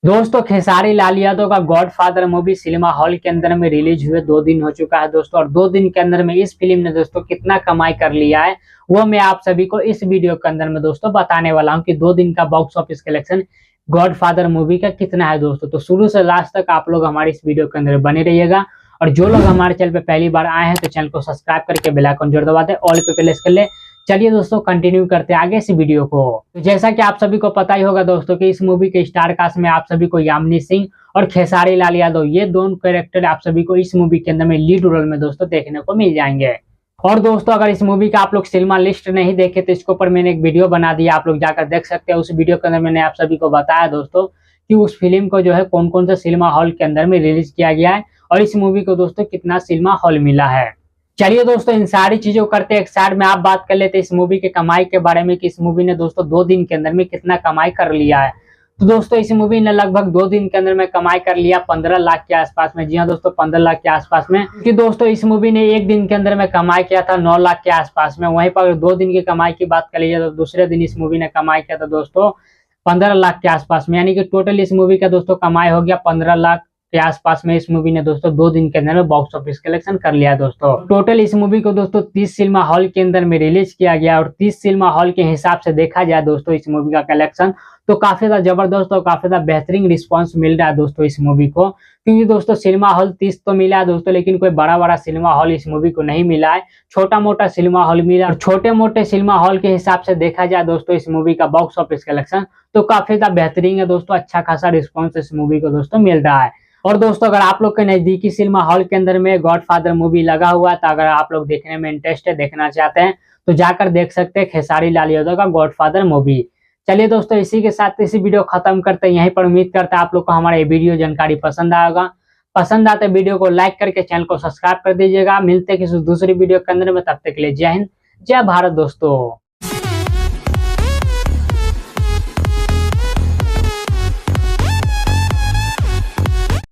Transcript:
दोस्तों खेसारी लाल यादव का godfather movie cinema hall के अंदर में रिलीज हुए 2 दिन हो चुका है दोस्तों। और 2 दिन के अंदर में इस फिल्म ने दोस्तों कितना कमाई कर लिया है वो मैं आप सभी को इस वीडियो के अंदर में दोस्तों बताने वाला हूं कि 2 दिन का box office collection godfather movie का कितना है दोस्तों। तो शुरू से लास्ट तक आप लोग हमारे इस वीडियो के अंदर बने रहिएगा। और जो लोग हमारे चैनल पे पहली बार आए हैं तो चैनल को सब्सक्राइब करके बेल आइकन जरूर दबा दे, ऑल पे प्रेस कर ले। चलिए दोस्तों कंटिन्यू करते हैं आगे इस वीडियो को। तो जैसा कि आप सभी को पता ही होगा दोस्तों कि इस मूवी के स्टार कास्ट में आप सभी को यामिनी सिंह और खेसारी लाल यादव ये दोनों कैरेक्टर आप सभी को इस मूवी के अंदर में लीड रोल में दोस्तों देखने को मिल जाएंगे। और दोस्तों अगर इस मूवी का आप लोग सिनेमा लिस्ट नहीं देखे तो इसके ऊपर मैंने एक वीडियो बना दिया, आप लोग जाकर देख सकते हैं। उस वीडियो के अंदर मैंने आप सभी को बताया दोस्तों कि उस फिल्म को जो है कौन कौन से सिनेमा हॉल के अंदर में रिलीज किया गया है और इस मूवी को दोस्तों कितना सिनेमा हॉल मिला है। चलिए दोस्तों इन सारी चीजों करते एक साइड में आप बात कर लेते इस मूवी के कमाई के बारे में कि इस मूवी ने दोस्तों 2 दिन के अंदर में कितना कमाई कर लिया है। तो दोस्तों इस मूवी ने लगभग 2 दिन के अंदर में कमाई कर लिया 15 लाख के आसपास में। जी हाँ दोस्तों 15 लाख के आसपास में, कि दोस्तों इस मूवी ने एक दिन के अंदर में कमाई किया था 9 लाख के आसपास में। वहीं पर 2 दिन की कमाई की बात कर लीजिए तो दूसरे दिन इस मूवी ने कमाई किया था दोस्तों 15 लाख के आसपास में, यानी कि टोटल इस मूवी का दोस्तों कमाई हो गया 15 लाख के आसपास में। इस मूवी ने दोस्तों 2 दिन के अंदर में बॉक्स ऑफिस कलेक्शन कर लिया दोस्तों। टोटल इस मूवी को दोस्तों 30 सिनेमा हॉल के अंदर में रिलीज किया गया और 30 सिनेमा हॉल के हिसाब से देखा जाए दोस्तों इस मूवी का कलेक्शन तो काफी ज्यादा जबरदस्त और काफी ज्यादा बेहतरीन रिस्पांस मिल रहा है दोस्तों इस मूवी को। क्योंकि दोस्तों सिनेमा हॉल 30 तो मिला है दोस्तों, लेकिन कोई बड़ा बड़ा सिनेमा हॉल इस मूवी को नहीं मिला है, छोटा मोटा सिनेमा हॉल मिला। और छोटे मोटे सिनेमा हॉल के हिसाब से देखा जाए दोस्तों इस मूवी का बॉक्स ऑफिस कलेक्शन तो काफी ज्यादा बेहतरीन है दोस्तों। अच्छा खासा रिस्पॉन्स इस मूवी को दोस्तों मिल रहा है। और दोस्तों अगर आप लोग के नजदीकी सिनेमा हॉल के अंदर में गॉडफादर मूवी लगा हुआ है तो अगर आप लोग देखने में इंटरेस्ट है, देखना चाहते हैं तो जाकर देख सकते हैं खेसारी लाल यादव का गॉडफादर मूवी। चलिए दोस्तों इसी के साथ इसी वीडियो खत्म करते हैं यहीं पर। उम्मीद करते हैं आप लोग को हमारा ये वीडियो जानकारी पसंद आएगा। पसंद आते वीडियो को लाइक करके चैनल को सब्सक्राइब कर दीजिएगा। मिलते हैं किसी दूसरी वीडियो के अंदर में, तब तक के लिए जय हिंद जय भारत दोस्तों।